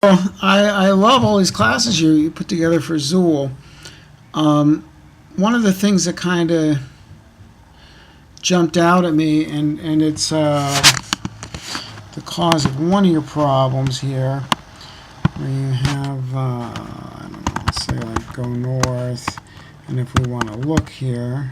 Well, I love all these classes you put together for Zool. One of the things that kind of jumped out at me, and it's the cause of one of your problems here, where you have, I don't know, let's say like go north, and if we want to look here,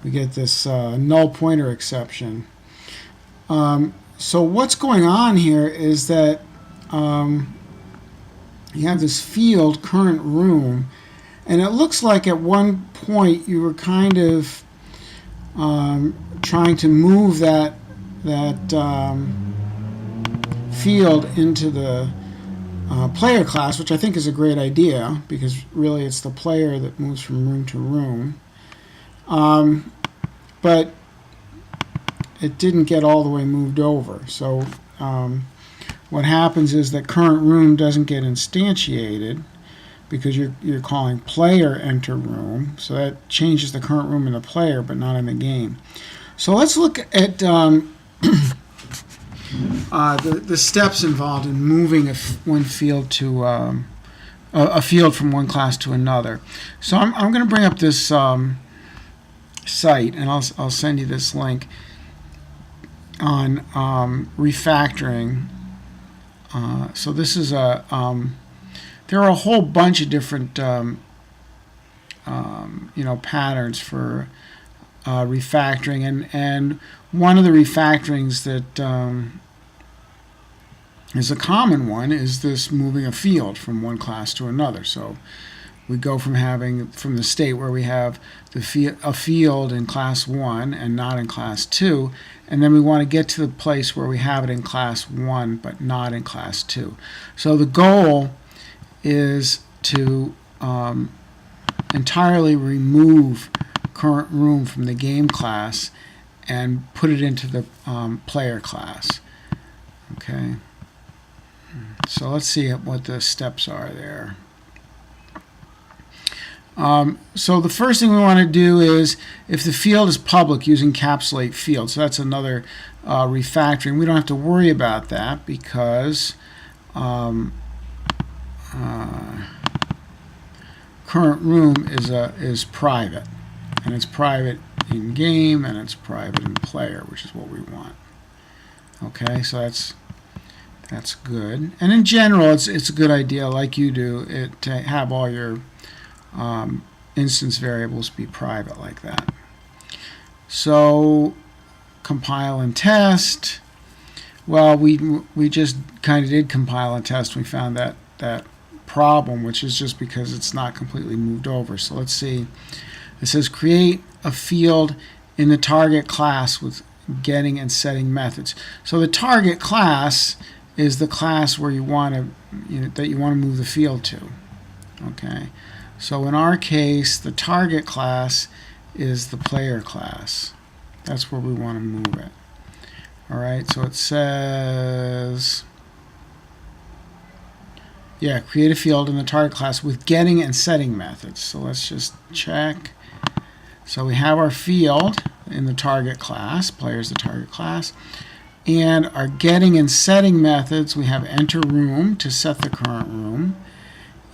we get this null pointer exception. So what's going on here is that you have this field, current room, and it looks like at one point you were kind of trying to move that field into the player class, which I think is a great idea because really it's the player that moves from room to room. But it didn't get all the way moved over. So what happens is that current room doesn't get instantiated because you're calling player enter room. So that changes the current room in the player, but not in the game. So let's look at the steps involved in moving one field to a field from one class to another. So I'm going to bring up this site, and I'll send you this link on refactoring. So this is there are a whole bunch of different patterns for refactoring, and one of the refactorings that is a common one is this moving a field from one class to another. So we go from the state where we have a field in class 1 and not in class 2, and then we want to get to the place where we have it in class 1 but not in class 2. So the goal is to entirely remove current room from the game class and put it into the player class. Okay. So let's see what the steps are there. So the first thing we want to do is, if the field is public, use encapsulate field. So that's another refactoring. We don't have to worry about that because current room is private, and it's private in game and it's private in player, which is what we want. Okay, so that's good. And in general, it's a good idea, like you do, to have all your instance variables be private like that. So compile and test. Well, we just kind of did compile and test. We found that problem, which is just because it's not completely moved over. So let's see. It says create a field in the target class with getting and setting methods. So the target class is the class where you want to move the field to. Okay. So in our case, the target class is the player class. That's where we want to move it. All right, so it says, yeah, create a field in the target class with getting and setting methods. So let's just check. So we have our field in the target class, player is the target class, and our getting and setting methods, we have enter room to set the current room,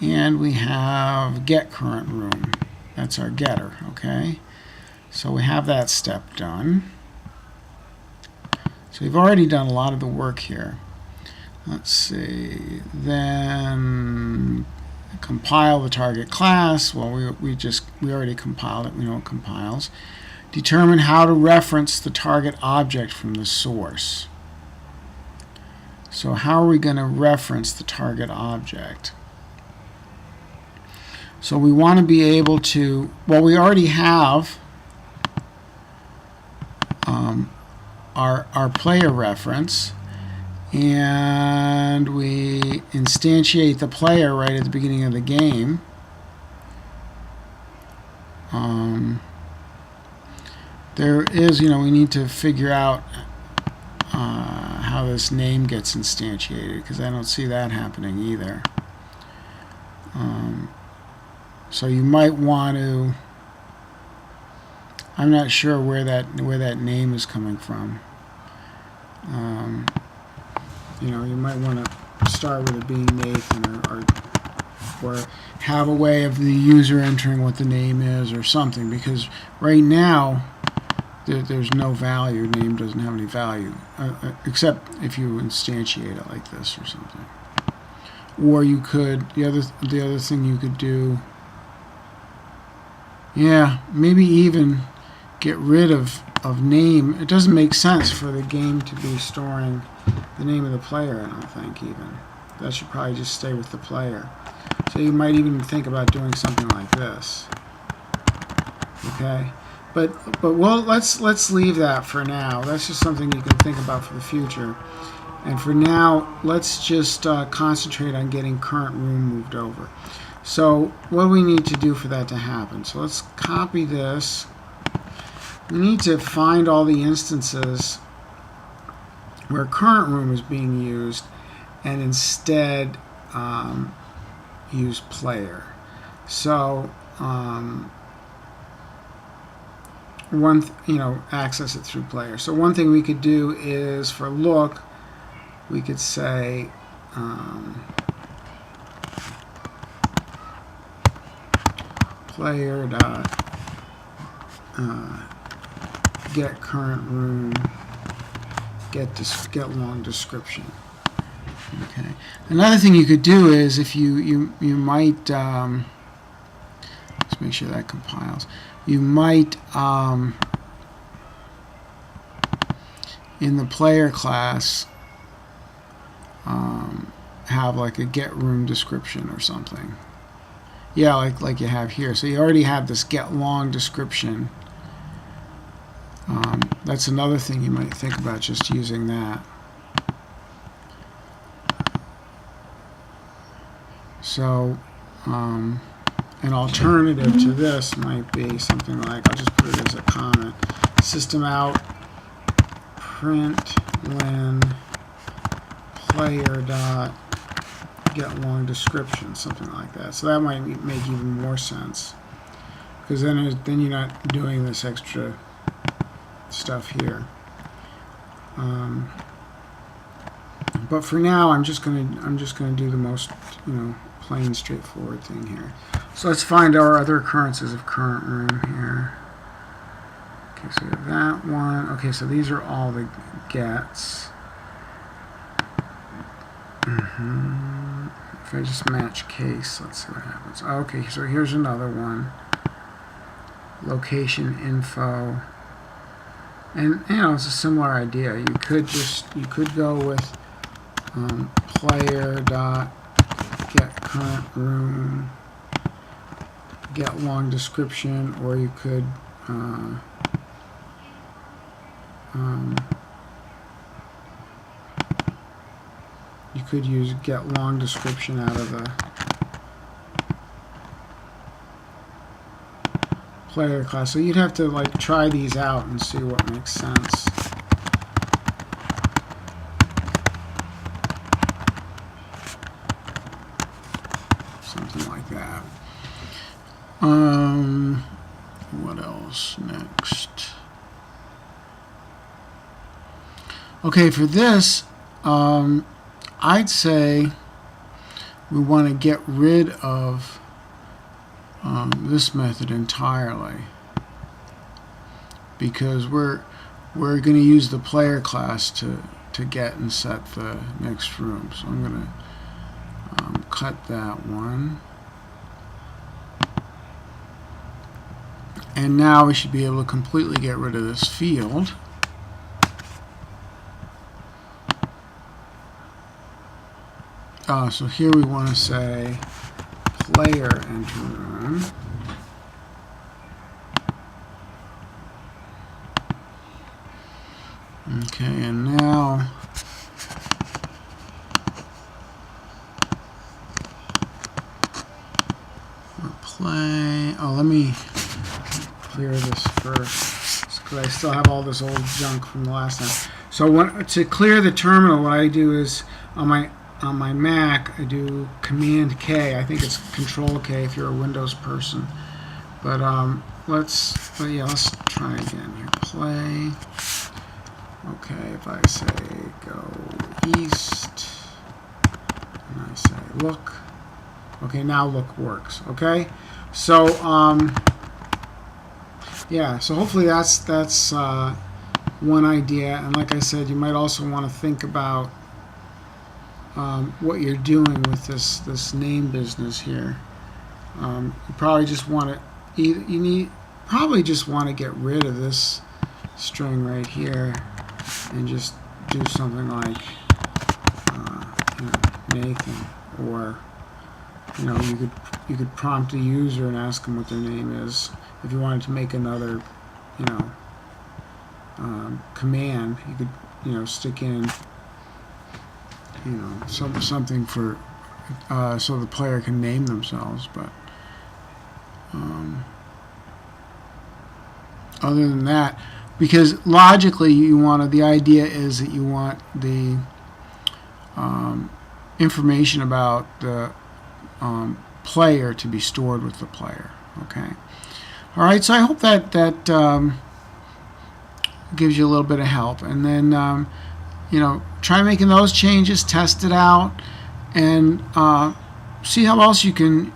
and we have get current room. That's our getter, okay? So we have that step done. So we've already done a lot of the work here. Let's see. Then compile the target class. Well, we already compiled it. We know it compiles. Determine how to reference the target object from the source. So how are we going to reference the target object? So we want to be able to, well, we already have our player reference, and we instantiate the player right at the beginning of the game. There is, we need to figure out how this name gets instantiated, because I don't see that happening either. So you might want to, I'm not sure where that name is coming from. You might want to start with it being Nathan, or have a way of the user entering what the name is or something, because right now there's no value. Name doesn't have any value, except if you instantiate it like this or something. Or you could, the other thing you could do, yeah, maybe even get rid of name. It doesn't make sense for the game to be storing the name of the player, I don't think, even. That should probably just stay with the player. So you might even think about doing something like this. Okay? But well, let's leave that for now. That's just something you can think about for the future. And for now, let's just concentrate on getting current room moved over. So what do we need to do for that to happen? So let's copy this. We need to find all the instances where current room is being used, and instead use player. So access it through player. So one thing we could do is, for look, we could say player dot get current room, get long description. Okay. Another thing you could do is, if you might let's make sure that compiles. You might in the player class have like a get room description or something. Yeah, like you have here. So you already have this get long description. That's another thing you might think about, just using that. So an alternative to this might be something like, I'll just put it as a comment, system out println player dot get long description, something like that. So that might make even more sense, because then you're not doing this extra stuff here. But for now, I'm just gonna do the most plain, straightforward thing here. So let's find our other occurrences of current room here. Okay, so we have that one. Okay, so these are all the gets. If I just match case, let's see what happens. Okay, so here's another one. Location info. And it's a similar idea. You could go with player dot get current room, get long description, or you could use get long description out of the player class. So you'd have to try these out and see what makes sense. Something like that. What else next? Okay, for this, I'd say we want to get rid of this method entirely, because we're going to use the player class to get and set the next room. So I'm going to cut that one. And now we should be able to completely get rid of this field. So here we want to say player enter room. Okay, and now for play. Oh, let me clear this first, because I still have all this old junk from the last time. So to clear the terminal, what I do is on my Mac, I do Command K. I think it's Control K if you're a Windows person. But let's try again here. Play. Okay, if I say go east, and I say look. Okay, now look works. Okay, so yeah, so hopefully that's one idea. And like I said, you might also want to think about what you're doing with this name business here. You probably just want to probably just want to get rid of this string right here and just do something like Nathan, or you could prompt a user and ask them what their name is. If you wanted to make another command, you could stick in something for so the player can name themselves. But other than that, because logically the idea is that you want the information about the player to be stored with the player. Okay. All right. So I hope that gives you a little bit of help, and then try making those changes, test it out, and see how else you can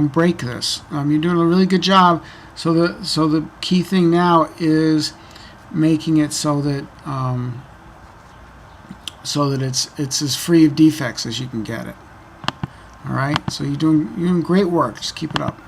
break this. You're doing a really good job. So the key thing now is making it so that it's as free of defects as you can get it. All right. So you're doing great work. Just keep it up.